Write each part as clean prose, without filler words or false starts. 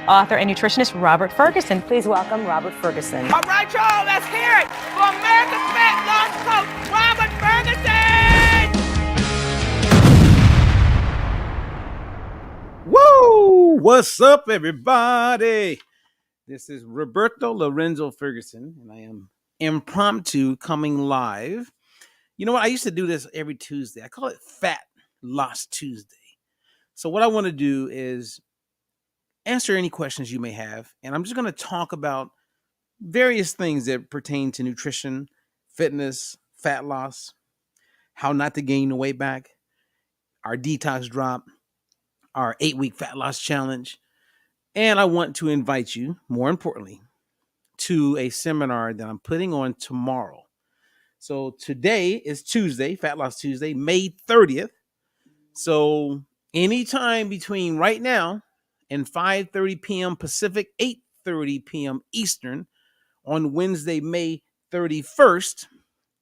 author and nutritionist Robert Ferguson. Please welcome Robert Ferguson. All right, y'all, let's hear it for America's Fat Loss Coach, Robert Ferguson! Woo! What's up, everybody? This is Roberto Lorenzo Ferguson, and I am impromptu coming live. You know what? I used to do this every Tuesday. I call it Fat Loss Tuesday. So what I want to do is answer any questions you may have, and I'm just going to talk about various things that pertain to nutrition, fitness, fat loss, how not to gain the weight back, our detox drop, our 8-week fat loss challenge. And I want to invite you, more importantly, to a seminar that I'm putting on tomorrow. So today is Tuesday, Fat Loss Tuesday, May 30th. So anytime between right now and 5:30 p.m. Pacific, 8:30 p.m. Eastern on Wednesday, May 31st,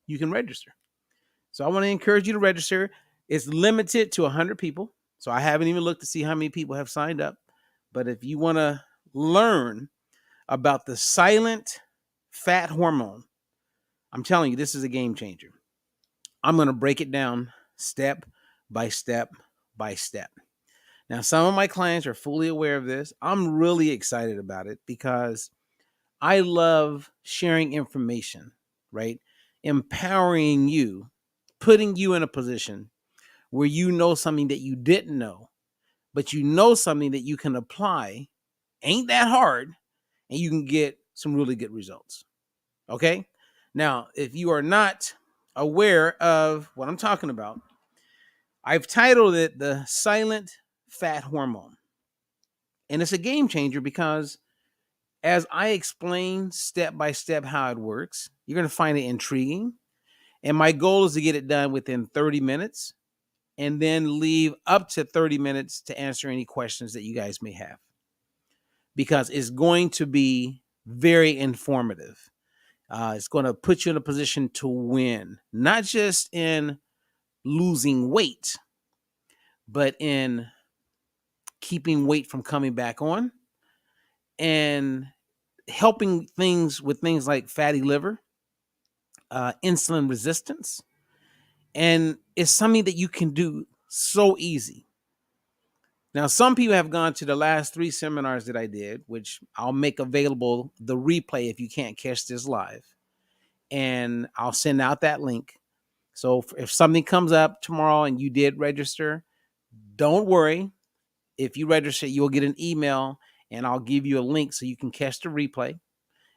you can register. So I want to encourage you to register. It's limited to 100 people. So I haven't even looked to see how many people have signed up. But if you want to learn about the silent fat hormone, I'm telling you, this is a game changer. I'm going to break it down step by step by step. Now, some of my clients are fully aware of this. I'm really excited about it because I love sharing information, right? Empowering you, putting you in a position where you know something that you didn't know, but you know something that you can apply. Ain't that hard, and you can get some really good results. Okay? Now, if you are not aware of what I'm talking about, I've titled it The Silent Fat Hormone. And it's a game changer because as I explain step by step how it works, you're going to find it intriguing. And my goal is to get it done within 30 minutes and then leave up to 30 minutes to answer any questions that you guys may have, because it's going to be very informative. It's going to put you in a position to win, not just in losing weight, but in keeping weight from coming back on and helping things with things like fatty liver, insulin resistance. And it's something that you can do so easy. Now, some people have gone to the last 3 seminars that I did, which I'll make available the replay if you can't catch this live. And I'll send out that link. So if something comes up tomorrow and you did register, don't worry. If you register, you'll get an email and I'll give you a link so you can catch the replay.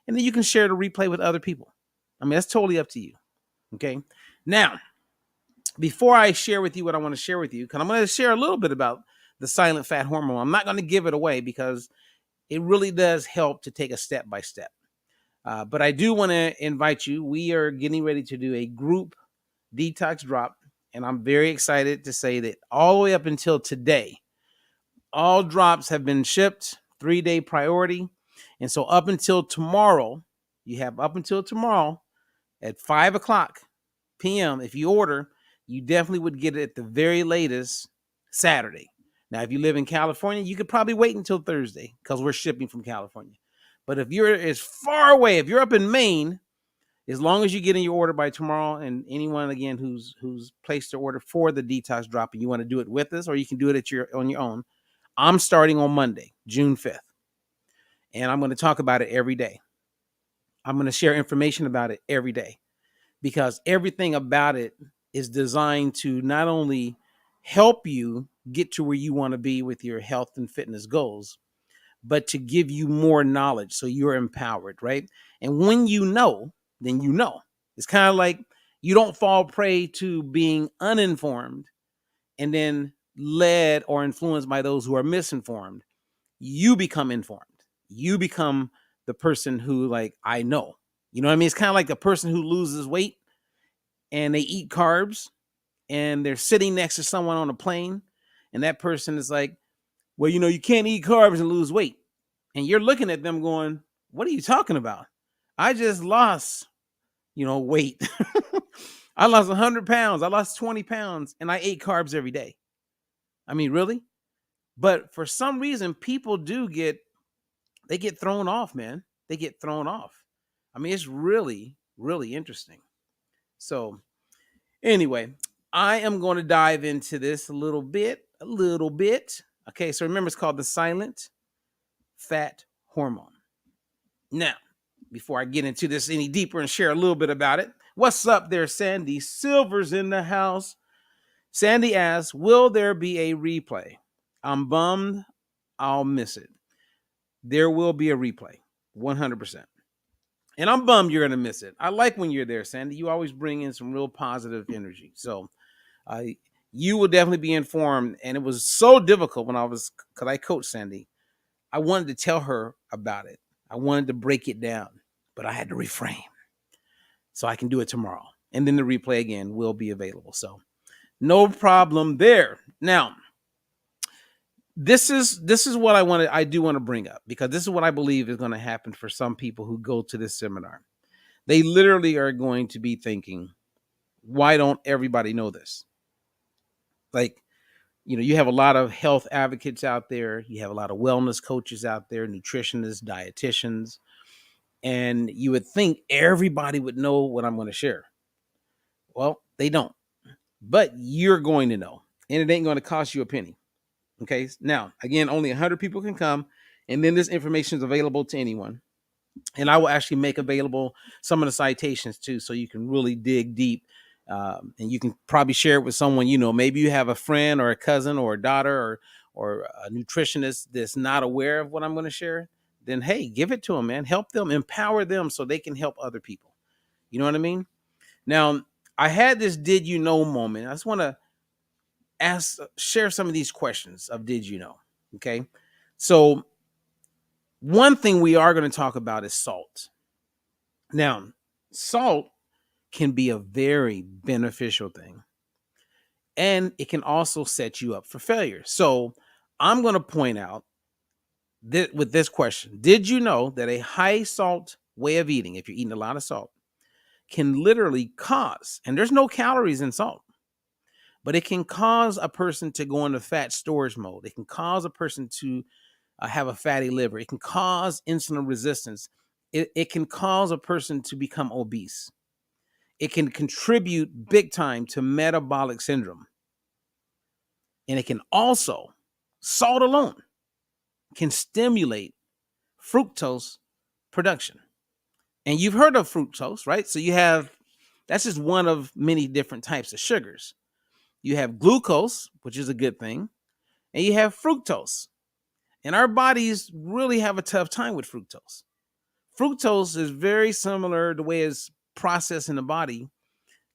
And then you can share the replay with other people. I mean, that's totally up to you. Okay. Now, before I share with you what I want to share with you, because I'm going to share a little bit about the silent fat hormone. I'm not going to give it away because it really does help to take a step by step. But I do want to invite you. We are getting ready to do a group detox drop. And I'm very excited to say that all the way up until today, all drops have been shipped, 3-day priority. And so up until tomorrow, you have up until tomorrow at 5 o'clock p.m. If you order, you definitely would get it at the very latest Saturday. Now, if you live in California, you could probably wait until Thursday because we're shipping from California. But if you're as far away, if you're up in Maine, as long as you get in your order by tomorrow, and anyone, again, who's placed their order for the detox drop and you want to do it with us, or you can do it on your own, I'm starting on Monday, June 5th. And I'm going to talk about it every day. I'm going to share information about it every day because everything about it is designed to not only help you get to where you want to be with your health and fitness goals, but to give you more knowledge so you're empowered, right? And when you know, then you know. It's kind of like you don't fall prey to being uninformed and then led or influenced by those who are misinformed. You become informed. You become the person who, like, I know. You know what I mean? It's kind of like the person who loses weight and they eat carbs and they're sitting next to someone on a plane and that person is like, well, you know, you can't eat carbs and lose weight. And you're looking at them going, what are you talking about? I just lost, weight. I lost 100 pounds. I lost 20 pounds and I ate carbs every day. I mean, really? But for some reason, people do get they get thrown off, man. They get thrown off. I mean, it's really, really interesting. So anyway, I am going to dive into this a little bit. Okay, so remember, it's called the silent fat hormone. Now, before I get into this any deeper and share a little bit about it, what's up there, Sandy? Silver's in the house. Sandy asks, will there be a replay? I'm bummed I'll miss it. There will be a replay, 100%. And I'm bummed you're going to miss it. I like when you're there, Sandy. You always bring in some real positive energy. So you will definitely be informed. And it was so difficult because I coached Sandy. I wanted to tell her about it. I wanted to break it down, but I had to reframe. So I can do it tomorrow. And then the replay again will be available. So no problem there. Now, this is what I do want to bring up, because this is what I believe is going to happen for some people who go to this seminar. They literally are going to be thinking, why don't everybody know this? Like, you have a lot of health advocates out there. You have a lot of wellness coaches out there, nutritionists, dietitians, and you would think everybody would know what I'm going to share. Well, they don't, but you're going to know, and it ain't going to cost you a penny. Okay. Now, again, only 100 people can come, and then this information is available to anyone. And I will actually make available some of the citations too, so you can really dig deep. And you can probably share it with someone, maybe you have a friend or a cousin or a daughter or a nutritionist that's not aware of what I'm going to share. Then, hey, give it to them, man. Help them, empower them so they can help other people. You know what I mean? Now, I had this did you know moment. I just want to share some of these questions of did you know? Okay. So one thing we are going to talk about is salt. Now, salt can be a very beneficial thing, and it can also set you up for failure. So I'm going to point out that with this question, did you know that a high salt way of eating, if you're eating a lot of salt, can literally cause, and there's no calories in salt, but it can cause a person to go into fat storage mode. It can cause a person to have a fatty liver. It can cause insulin resistance. It can cause a person to become obese. It can contribute big time to metabolic syndrome. And it can also, salt alone, can stimulate fructose production. And you've heard of fructose, right? So that's just one of many different types of sugars. You have glucose, which is a good thing, and you have fructose. And our bodies really have a tough time with fructose. Fructose is very similar the way it's processed in the body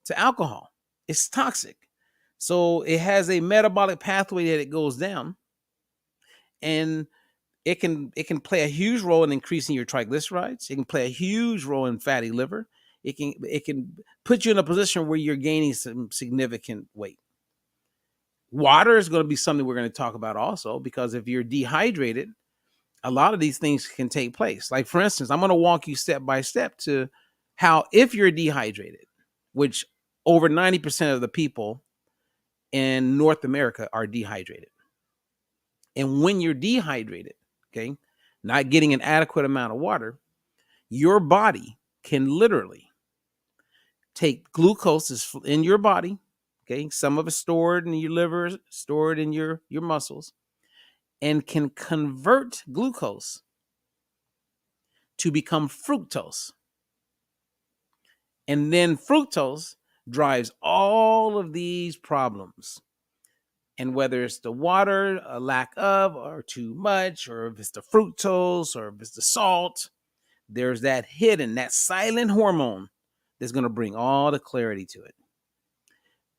to alcohol. It's toxic. So it has a metabolic pathway that it goes down, and it can play a huge role in increasing your triglycerides. It can play a huge role in fatty liver. It can put you in a position where you're gaining some significant weight. Water is going to be something we're going to talk about also, because if you're dehydrated, a lot of these things can take place. Like, for instance, I'm going to walk you step by step to how, if you're dehydrated, which over 90% of the people in North America are dehydrated. And when you're dehydrated, okay, not getting an adequate amount of water, your body can literally take glucose in your body. Okay, some of it stored in your liver, stored in your muscles, and can convert glucose to become fructose. And then fructose drives all of these problems. And whether it's the water, a lack of, or too much, or if it's the fructose, or if it's the salt, there's that hidden, that silent hormone that's going to bring all the clarity to it.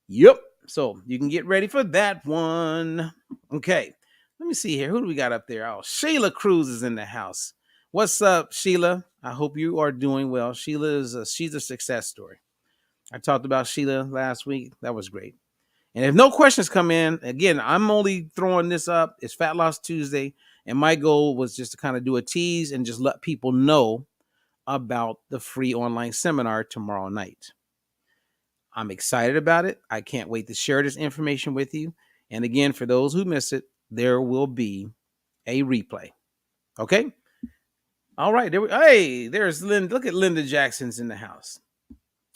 Yep. So you can get ready for that one. Okay. Let me see here. Who do we got up there? Oh, Sheila Cruz is in the house. What's up, Sheila? I hope you are doing well. She's a success story. I talked about Sheila last week. That was great. And if no questions come in, again, I'm only throwing this up. It's Fat Loss Tuesday. And my goal was just to kind of do a tease and just let people know about the free online seminar tomorrow night. I'm excited about it. I can't wait to share this information with you. And again, for those who miss it, there will be a replay. Okay? All right, hey, there's Linda. Look at Linda Jackson's in the house.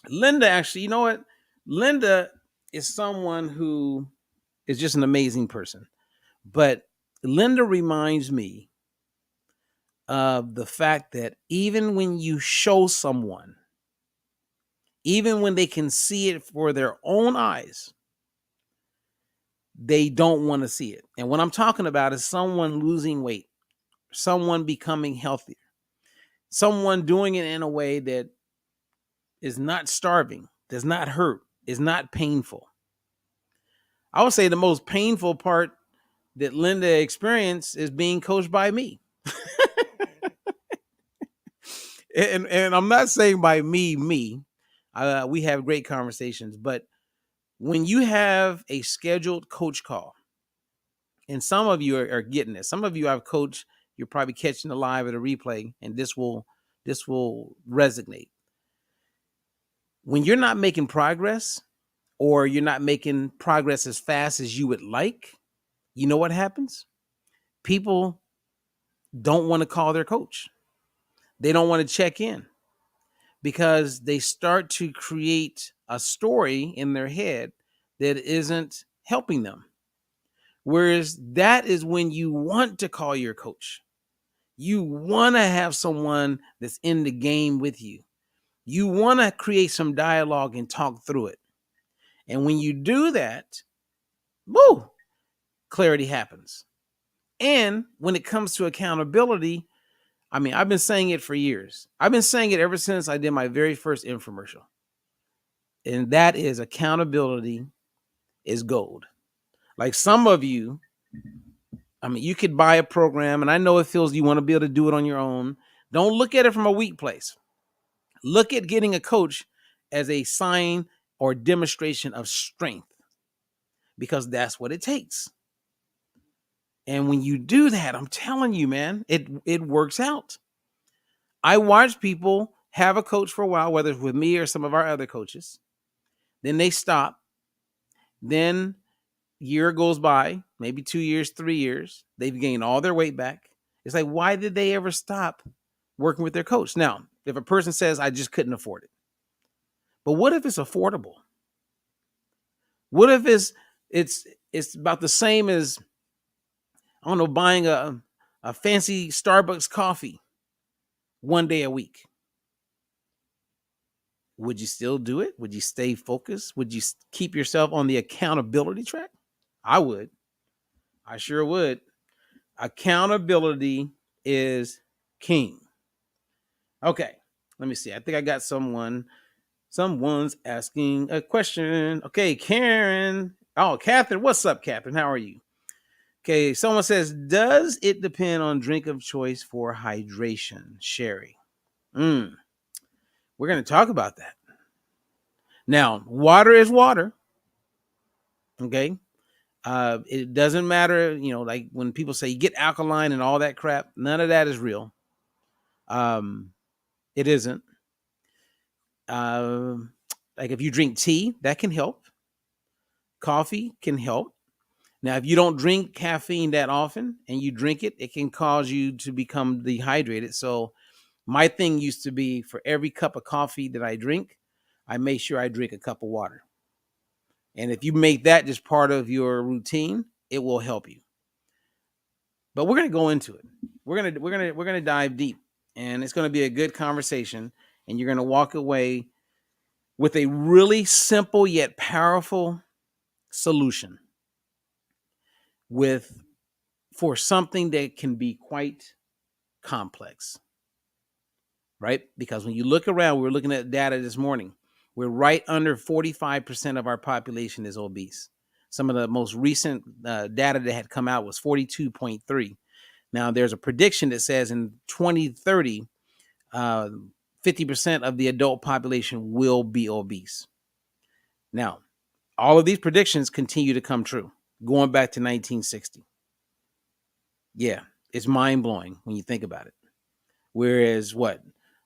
Linda, actually, you know what? Linda is someone who is just an amazing person. But Linda reminds me of the fact that even when you show someone, even when they can see it for their own eyes, they don't want to see it. And what I'm talking about is someone losing weight, someone becoming healthier, someone doing it in a way that is not starving, does not hurt, is not painful. I would say the most painful part that Linda experienced is being coached by me. And I'm not saying by me. We have great conversations, but when you have a scheduled coach call, and some of you are getting it. Some of you I've coached, you're probably catching the live or the replay, and this will resonate. When you're not making progress, or you're not making progress as fast as you would like, you know what happens? People don't want to call their coach. They don't want to check in because they start to create a story in their head that isn't helping them. Whereas that is when you want to call your coach. You want to have someone that's in the game with you. You want to create some dialogue and talk through it. And when you do that, woo, clarity happens. And when it comes to accountability, I mean, I've been saying it for years. I've been saying it ever since I did my very first infomercial. And that is accountability is gold. Like some of you, I mean, you could buy a program, and I know it feels you want to be able to do it on your own. Don't look at it from a weak place. Look at getting a coach as a sign or demonstration of strength, because that's what it takes. And when you do that, I'm telling you, man, it works out. I watch people have a coach for a while, whether it's with me or some of our other coaches. Then they stop. Then year goes by, maybe 2 years, 3 years. They've gained all their weight back. It's like, why did they ever stop working with their coach? Now, if a person says, I just couldn't afford it. But what if it's affordable? What if it's about the same as, I don't know, buying a fancy Starbucks coffee one day a week? Would you still do it? Would you stay focused? Would you keep yourself on the accountability track? I would. I sure would. Accountability is king. Okay, let me see. I think I got someone's asking a question. Okay, Karen. Oh, Catherine. What's up, Catherine? How are you? Okay, someone says, does it depend on drink of choice for hydration? Sherry. We're going to talk about that. Now, water is water. Okay. It doesn't matter, like when people say you get alkaline and all that crap, none of that is real. It isn't. Like if you drink tea, that can help. Coffee can help. Now, if you don't drink caffeine that often and you drink it, it can cause you to become dehydrated. So my thing used to be, for every cup of coffee that I drink, I make sure I drink a cup of water. And if you make that just part of your routine, it will help you. But we're going to go into it. We're going to dive deep, and it's going to be a good conversation, and you're going to walk away with a really simple yet powerful solution for something that can be quite complex. Right? Because when you look around, we were looking at data this morning, we're right under 45% of our population is obese. Some of the most recent data that had come out was 42.3. Now, there's a prediction that says in 2030, 50% of the adult population will be obese. Now, all of these predictions continue to come true, going back to 1960. Yeah, it's mind-blowing when you think about it. Whereas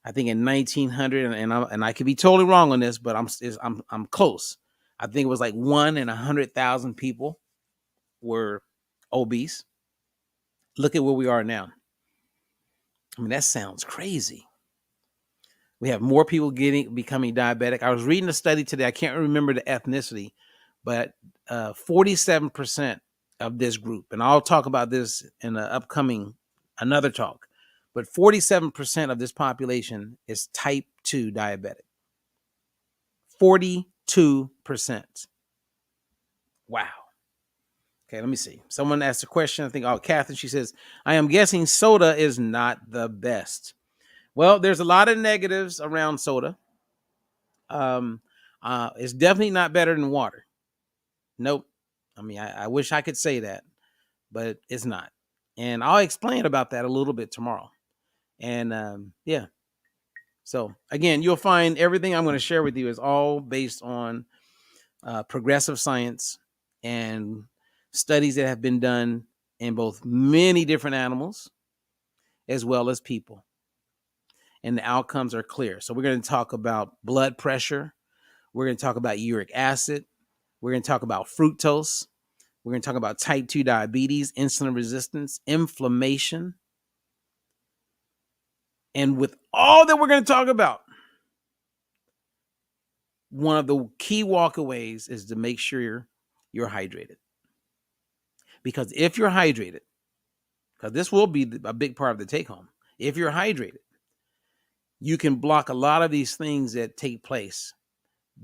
I think in 1900, and I could be totally wrong on this, but I'm close. I think it was like 1 in 100,000 people were obese. Look at where we are now. I mean, that sounds crazy. We have more people becoming diabetic. I was reading a study today. I can't remember the ethnicity, but 47% of this group, and I'll talk about this in the upcoming another talk, but 47% of this population is type 2 diabetic. 42%. Wow. Okay, let me see. Someone asked a question. I think, Catherine, she says, I am guessing soda is not the best. Well, there's a lot of negatives around soda. It's definitely not better than water. Nope. I mean, I wish I could say that, but it's not. And I'll explain about that a little bit tomorrow. And yeah. So again, you'll find everything I'm going to share with you is all based on progressive science and studies that have been done in both many different animals as well as people. And the outcomes are clear. So we're going to talk about blood pressure. We're going to talk about uric acid. We're going to talk about fructose. We're going to talk about type 2 diabetes, insulin resistance, inflammation. And with all that we're going to talk about, one of the key walkaways is to make sure you're hydrated. Because if you're hydrated, because this will be a big part of the take home, if you're hydrated, you can block a lot of these things that take place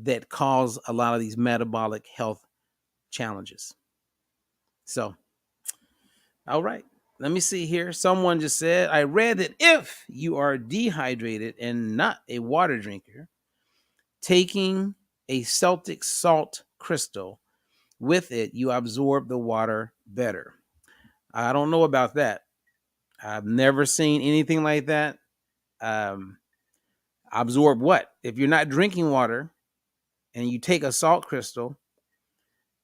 that cause a lot of these metabolic health challenges. So, all right, let me see here. Someone just said, I read that if you are dehydrated and not a water drinker, taking a Celtic salt crystal with it, you absorb the water better. I don't know about that. I've never seen anything like that. Absorb what? If you're not drinking water and you take a salt crystal,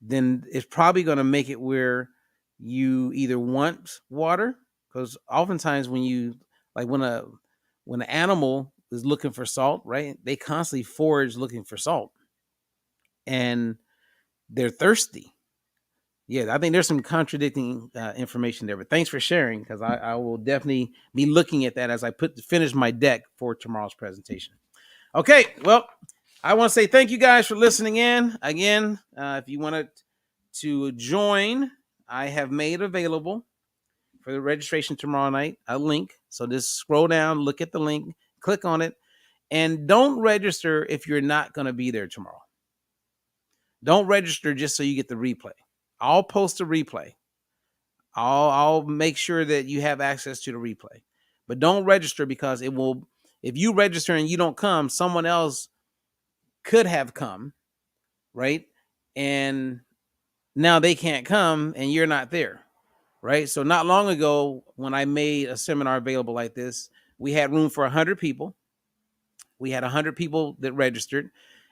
then it's probably going to make it where you either want water, because oftentimes when you, like when an animal is looking for salt, right? They constantly forage looking for salt and they're thirsty. Yeah, I think there's some contradicting information there, but thanks for sharing, because I will definitely be looking at that as I finish my deck for tomorrow's presentation. Okay, well, I want to say thank you guys for listening in. Again, if you wanted to join, I have made available for the registration tomorrow night a link. So just scroll down, look at the link, click on it, and don't register if you're not going to be there tomorrow. Don't register just so you get the replay. I'll post a replay. I'll make sure that you have access to the replay. But don't register, because it will, if you register and you don't come, someone else could have come, right? And now they can't come and you're not there, right? So not long ago, when I made a seminar available like this, we had room for 100 people. We had 100 people that registered,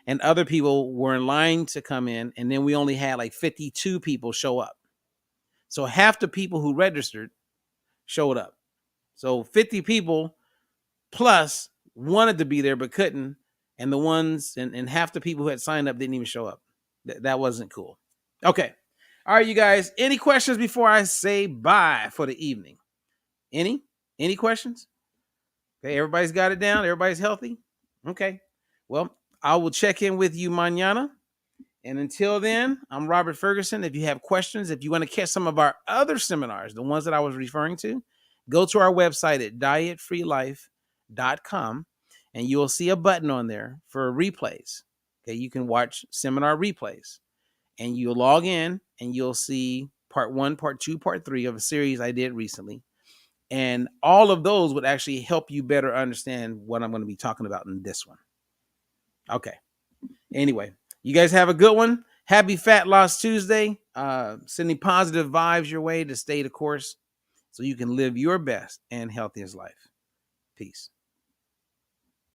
and other people were in line to come in, and then we only had like 52 people show up. So half the people who registered showed up. So 50 people plus wanted to be there but couldn't, and the ones and half the people who had signed up didn't even show up. That wasn't cool. Okay. All right, you guys. Any questions before I say bye for the evening? Any questions? Okay, everybody's got it down. Everybody's healthy. Okay. Well, I will check in with you mañana. And until then, I'm Robert Ferguson. If you have questions, if you want to catch some of our other seminars, the ones that I was referring to, go to our website at dietfreelife.com, and you'll see a button on there for replays. Okay, you can watch seminar replays, and you'll log in and you'll see part 1, part 2, part 3 of a series I did recently. And all of those would actually help you better understand what I'm going to be talking about in this one. Okay. Anyway, you guys have a good one. Happy Fat Loss Tuesday. Sending positive vibes your way to stay the course so you can live your best and healthiest life. Peace.